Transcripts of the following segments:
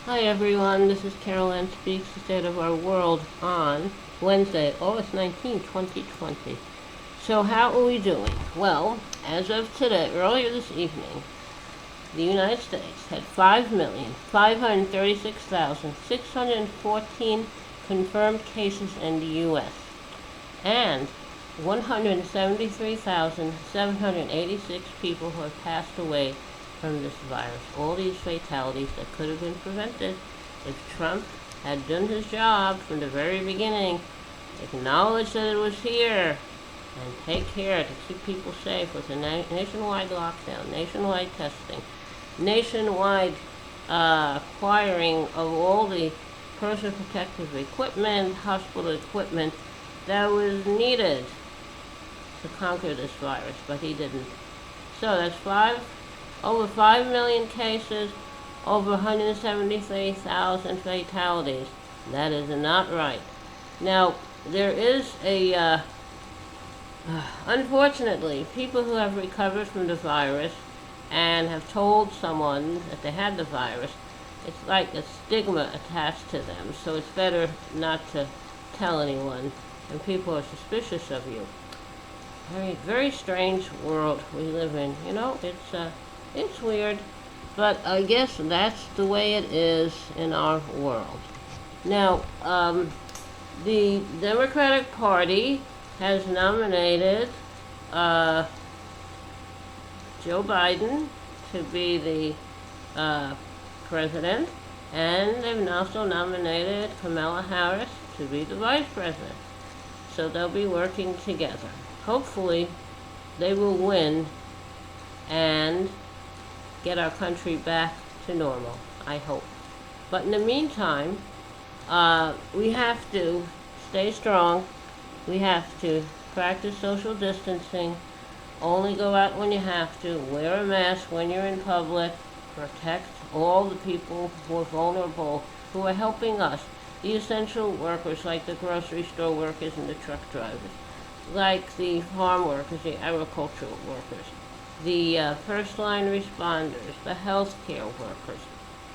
Hi everyone, this is Carolyn Speaks, the State of Our World on Wednesday, August 19, 2020. So how are we doing? Well, as of today, earlier this evening, the United States had 5,536,614 confirmed cases in the U.S. and 173,786 people who have passed away from this virus. All these fatalities that could have been prevented if Trump had done his job from the very beginning, acknowledged that it was here, and take care to keep people safe with a nationwide lockdown, nationwide testing, nationwide acquiring of all the personal protective equipment, hospital equipment that was needed to conquer this virus, but he didn't. So that's over 5 million cases, over 173,000 fatalities. That is not right. Now, there is unfortunately, people who have recovered from the virus and have told someone that they had the virus, it's like a stigma attached to them. So it's better not to tell anyone, and people are suspicious of you. Very, very strange world we live in. It's weird, but I guess that's the way it is in our world. Now, the Democratic Party has nominated uh, Joe Biden to be the president, and they've also nominated Kamala Harris to be the vice president. So they'll be working together. Hopefully, they will win and get our country back to normal. I hope. But in the meantime, we have to stay strong. We have to practice social distancing. Only go out when you have to. Wear a mask when you're in public. Protect all the people who are vulnerable, who are helping us. The essential workers, like the grocery store workers and the truck drivers, like the farm workers, the agricultural workers, the first line responders, the healthcare workers,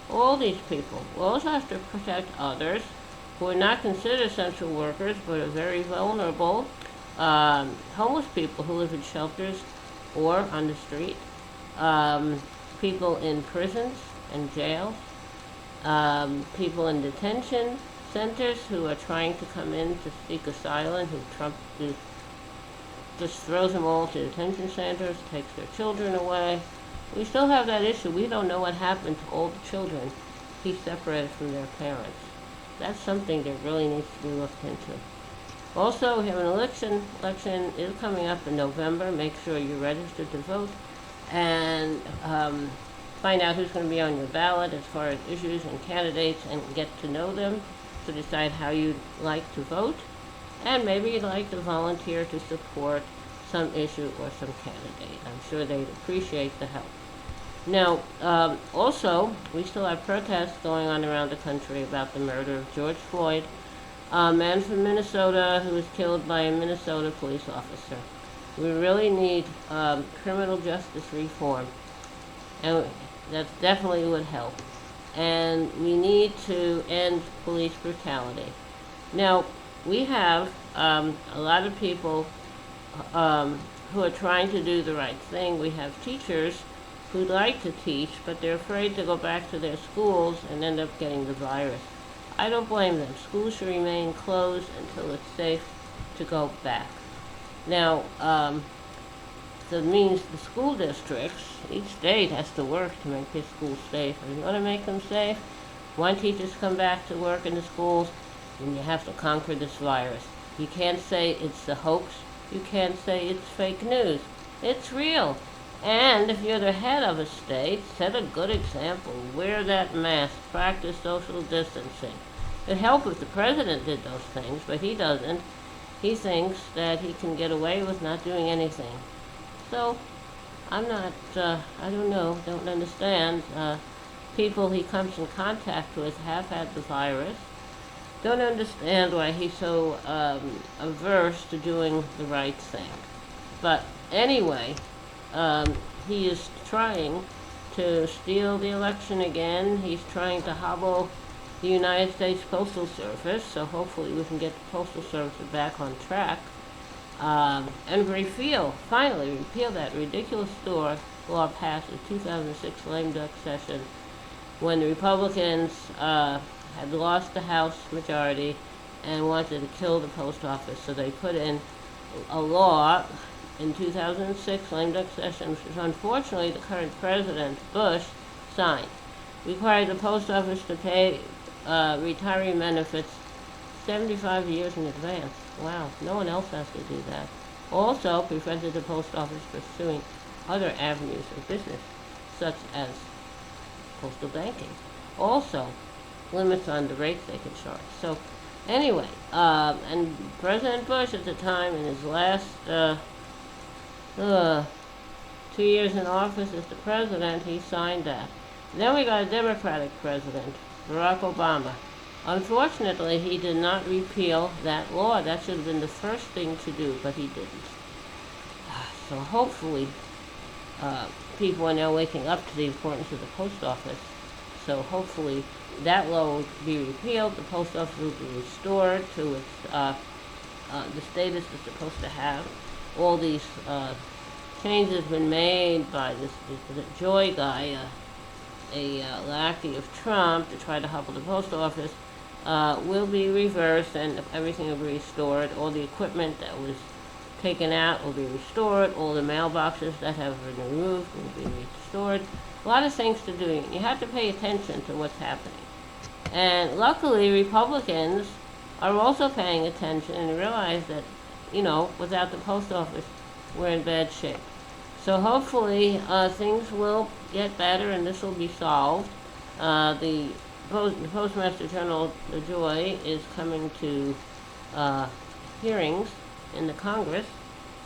all these people. We also have to protect others who are not considered essential workers but are very vulnerable, homeless people who live in shelters or on the street, people in prisons and jails, people in detention centers who are trying to come in to seek asylum, who Trump just throws them all to detention centers, takes their children away. We still have that issue. We don't know what happened to all the children he separated from their parents. That's something that really needs to be looked into. Also, we have an election. Election is coming up in November. Make sure you're registered to vote and find out who's going to be on your ballot as far as issues and candidates, and get to know them to decide how you'd like to vote. And maybe you'd like to volunteer to support some issue or some candidate. I'm sure they'd appreciate the help. Now, also, we still have protests going on around the country about the murder of George Floyd, a man from Minnesota who was killed by a Minnesota police officer. We really need criminal justice reform, and that definitely would help. And we need to end police brutality. Now, we have a lot of people who are trying to do the right thing. We have teachers who'd like to teach, but they're afraid to go back to their schools and end up getting the virus. I don't blame them. Schools should remain closed until it's safe to go back. Now, that means the school districts, each state has to work to make their schools safe. If you want to make them safe, want teachers to come back to work in the schools, then you have to conquer this virus. You can't say it's a hoax. You can't say it's fake news. It's real. And if you're the head of a state, set a good example. Wear that mask. Practice social distancing. It'd help if the president did those things, but he doesn't. He thinks that he can get away with not doing anything. So, I'm not, I don't know, don't understand. People he comes in contact with have had the virus. Don't understand why he's so averse to doing the right thing. But anyway, he is trying to steal the election again. He's trying to hobble the United States Postal Service, so hopefully we can get the Postal Service back on track. And finally repeal that ridiculous law passed in 2006 lame duck session when the Republicans had lost the House majority and wanted to kill the post office. So they put in a law in 2006 lame duck session, which unfortunately the current president, Bush, signed. Required the post office to pay retiree benefits 75 years in advance. Wow, no one else has to do that. Also prevented the post office pursuing other avenues of business, such as postal banking. Also, limits on the rates they can charge. So, anyway, and President Bush at the time, in his last 2 years in office as the president, he signed that. Then we got a Democratic president, Barack Obama. Unfortunately, he did not repeal that law. That should have been the first thing to do, but he didn't. So hopefully, people are now waking up to the importance of the post office. So hopefully that law will be repealed. The post office will be restored to its the status it's supposed to have. All these changes have been made by this Joy guy, a lackey of Trump, to try to hobble the post office. Will be reversed and everything will be restored. All the equipment that was taken out will be restored. All the mailboxes that have been removed will be restored. A lot of things to do. You have to pay attention to what's happening. And luckily, Republicans are also paying attention and realize that, without the post office, we're in bad shape. So hopefully, things will get better and this will be solved. The Postmaster General Joy is coming to hearings in the Congress,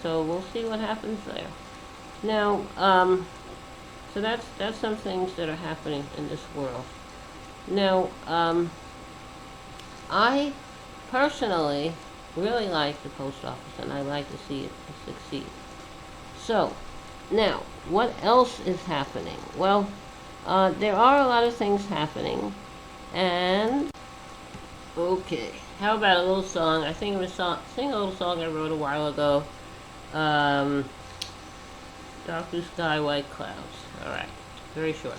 so we'll see what happens there. Now, so that's some things that are happening in this world. Now, I personally really like the post office, and I like to see it succeed. So, now, what else is happening? Well, there are a lot of things happening, and okay, how about a little song? I think I'm gonna sing a little song I wrote a while ago. Dark blue sky, white clouds. Alright, very short.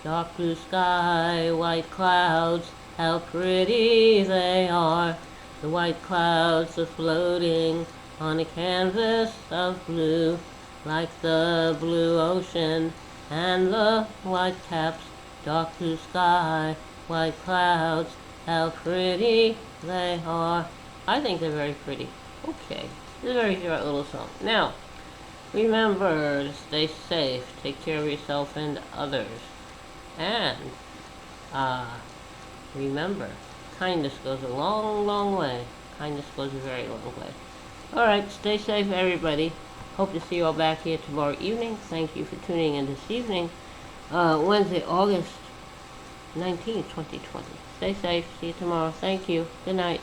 Dark blue sky, white clouds, how pretty they are. The white clouds are floating on a canvas of blue, like the blue ocean and the white caps. Dark blue sky, white clouds, how pretty they are. I think they're very pretty. Okay, this is a very short little song. Now, remember to stay safe, take care of yourself and others. And, remember, kindness goes a long, long way. Kindness goes a very long way. Alright, stay safe, everybody. Hope to see you all back here tomorrow evening. Thank you for tuning in this evening. Wednesday, August 19th, 2020. Stay safe. See you tomorrow. Thank you. Good night.